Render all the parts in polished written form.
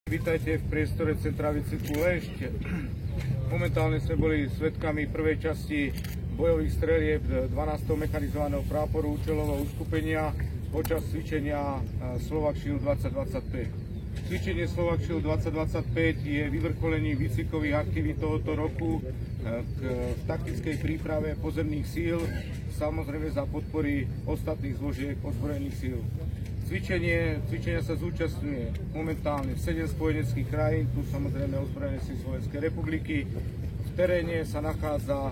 Vítajte v priestore Centra výcviku Lešť. Momentálne sme boli svedkami prvej časti bojových strelieb 12. mechanizovaného práporu účelového uskupenia počas cvičenia Slovak Shield 2025. Cvičenie Slovak Shield 2025 je vyvrcholením výcvikových aktivít tohoto roku v taktickej príprave pozemných síl, samozrejme za podpory ostatných zložiek ozbrojených síl. Cvičenia sa zúčastňuje momentálne 7 spojeneckých krajín, tu samozrejme ozbrojené síly Slovenskej republiky. V teréne sa nachádza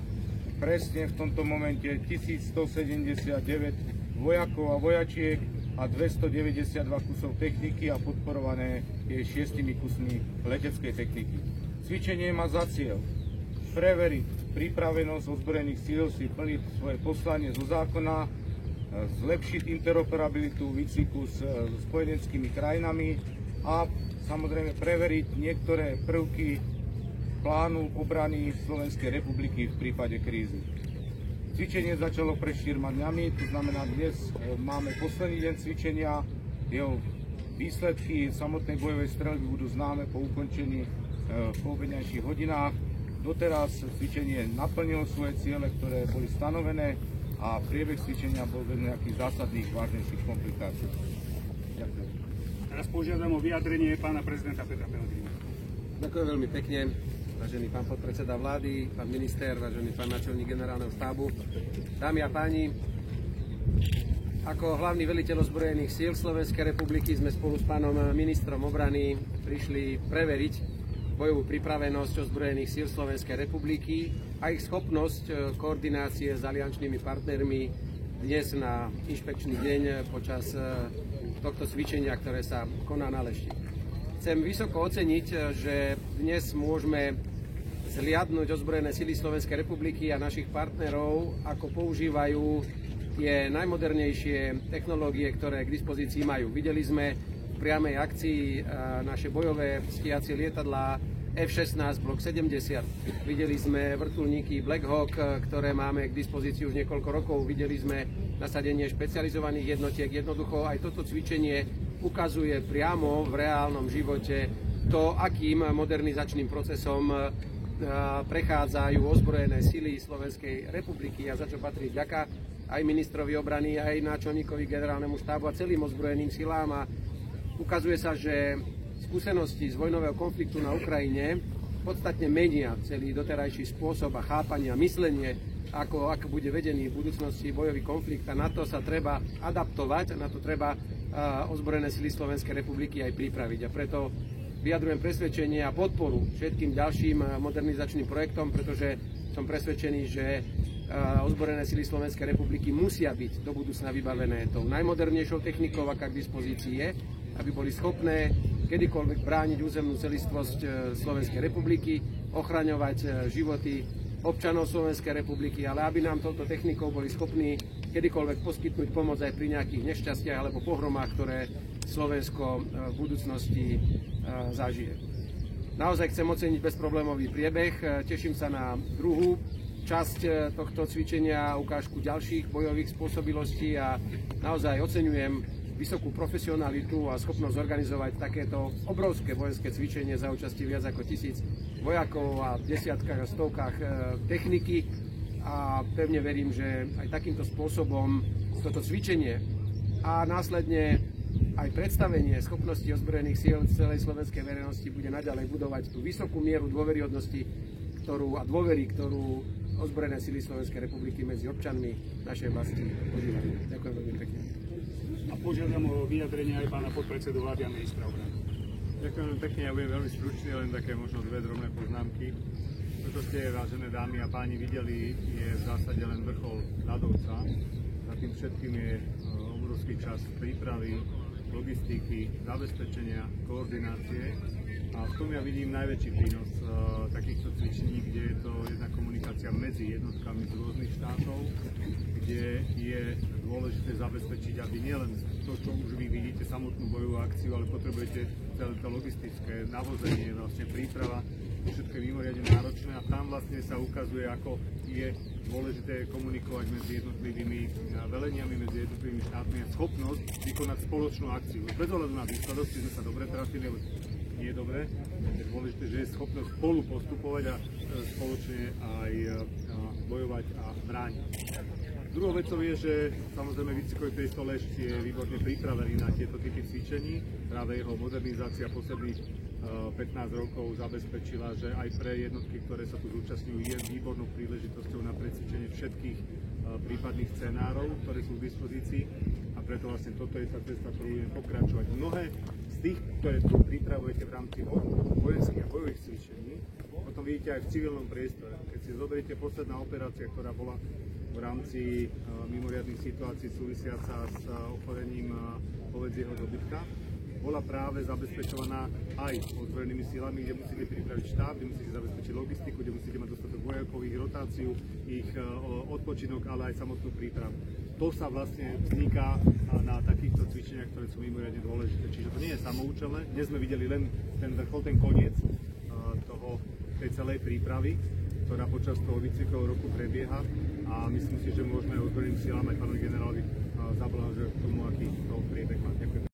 presne v tomto momente 1179 vojakov a vojačiek a 292 kusov techniky a podporované je 6 kusmi leteckej techniky. Cvičenie má za cieľ preveriť pripravenosť ozbrojených síl si plniť svoje poslanie zo zákona, zlepšiť interoperabilitu výcviku s spojeneckými krajinami a samozrejme preveriť niektoré prvky plánu obrany Slovenskej republiky v prípade krízy. Cvičenie začalo pred 4 dňami, to znamená dnes máme posledný deň cvičenia, jeho výsledky samotnej bojovej streľby budú známe po ukončení v poobednejších hodinách. Doteraz cvičenie naplnilo svoje ciele, ktoré boli stanovené a priebeh cvičenia bol bez nejakých zásadných vážnejších komplikácií. Ďakujem. Teraz požiadam o vyjadrenie pána prezidenta Petra Pellegriniho. Ďakujem veľmi pekne, vážený pán podpredseda vlády, pán minister, vážený pán náčelník generálneho štábu. Dámy a páni, ako hlavný veliteľ ozbrojených síl Slovenskej republiky sme spolu s pánom ministrom obrany prišli preveriť bojovú pripravenosť ozbrojených síl Slovenskej republiky a ich schopnosť koordinácie s aliančnými partnermi dnes na inšpekčný deň počas tohto cvičenia, ktoré sa koná na Lešti. Chcem vysoko oceniť, že dnes môžeme zliadnuť ozbrojené síly Slovenskej republiky a našich partnerov, ako používajú tie najmodernejšie technológie, ktoré k dispozícii majú. Videli sme v priamej akcii naše bojové stíhacie lietadlá F-16 Block 70. Videli sme vrtuľníky Black Hawk, ktoré máme k dispozícii už niekoľko rokov. Videli sme nasadenie špecializovaných jednotiek. Jednoducho aj toto cvičenie ukazuje priamo v reálnom živote to, akým modernizačným procesom prechádzajú ozbrojené sily Slovenskej republiky a za čo patrí vďaka aj ministrovi obrany, aj náčelníkovi generálnemu štábu a celým ozbrojeným silám. A ukazuje sa, že skúsenosti z vojnového konfliktu na Ukrajine podstatne menia celý doterajší spôsob a chápanie a myslenie, ako bude vedený v budúcnosti bojový konflikt, a na to sa treba adaptovať a na to treba ozbrojené sily Slovenskej republiky aj pripraviť. A preto vyjadrujem presvedčenie a podporu všetkým ďalším modernizačným projektom, pretože som presvedčený, že ozbrojené sily Slovenskej republiky musia byť do budúcna vybavené tou najmodernejšou technikou, aká k dispozícii je, aby boli schopné kedykoľvek brániť územnú celistvosť Slovenskej republiky, ochraňovať životy občanov Slovenskej republiky, ale aby nám touto technikou boli schopní kedykoľvek poskytnúť pomoc aj pri nejakých nešťastiach alebo pohromách, ktoré Slovensko v budúcnosti zažije. Naozaj chcem oceniť bezproblémový priebeh, teším sa na druhú časť tohto cvičenia, ukážku ďalších bojových spôsobilostí a naozaj oceňujem vysokú profesionalitu a schopnosť organizovať takéto obrovské vojenské cvičenie za účasti viac ako 1000 vojakov a desiatkách a stovkách techniky. A pevne verím, že aj takýmto spôsobom toto cvičenie a následne aj predstavenie schopností ozbrojených síl celej slovenskej verejnosti bude naďalej budovať tú vysokú mieru dôveryhodnosti a dôvery, ktorú ozbrojené síly Slovenskej republiky medzi občanmi našej vlasti požívajú. Ďakujem veľmi pekne. A požiadam o vyjadrenie aj pána podpredsedu vlády a ministra obrany. Ďakujem pekne, ja budem veľmi stručný, len také možno dve drobné poznámky. To, čo ste, vážené dámy a páni, videli, je v zásade len vrchol ľadovca. Za tým všetkým je obrovský čas prípravy, logistiky, zabezpečenia, koordinácie. A v tom ja vidím najväčší prínos takýchto cvičení, kde je to jedna komunikácia medzi jednotkami z rôznych štátov, kde je dôležité zabezpečiť, aby nielen to, čo už vy vidíte, samotnú bojovú akciu, ale potrebujete celé to logistické navozenie, vlastne príprava, všetko je mimoriadne náročné a tam vlastne sa ukazuje, ako je dôležité komunikovať medzi jednotlivými veleniami, medzi jednotlivými štátmi a schopnosť vykonať spoločnú akciu. Bez ohľadu na výsledok, sme sa dobre trafili, nie je dobré. Je dôležité, že je schopnosť spolu postupovať a spoločne aj bojovať a brániť. Druhou vecou je, že samozrejme výcvikový priestor Lešť je výborne pripravený na tieto typy cvičení. Práve jeho modernizácia posledných 15 rokov zabezpečila, že aj pre jednotky, ktoré sa tu zúčastňujú, je výbornou príležitosťou na precvičenie všetkých prípadných scenárov, ktoré sú k dispozícii, a preto vlastne toto je tá cesta, ktorú budeme pokračovať. Mnohé z tých, ktoré tu pripravujete v rámci vojenských a bojových cvičení, potom vidíte aj v civilnom priestore. Keď si zoberiete posledná operácia, ktorá bola v rámci mimoriadnych situácií súvisiaca s ochorením hovedzieho dobytka, bola práve zabezpečovaná aj ozbrojenými silami, kde musíte pripraviť štáb, kde musíte zabezpečiť logistiku, kde musíte mať dostatok vojakov, ich rotáciu, ich odpočinok, ale aj samotnú prípravu. To sa vlastne vzniká na takýchto cvičeniach, ktoré sú mimoriadne dôležité. Čiže to nie je samoučelné. Dnes sme videli len ten vrchol, ten koniec tej celej prípravy, ktorá počas toho výcvikového roku prebieha, a myslím si, že môžeme ozbrojeným silám aj pánovi generálovi zablahoželať k tomu, aký to priebeh má. Ďakujem.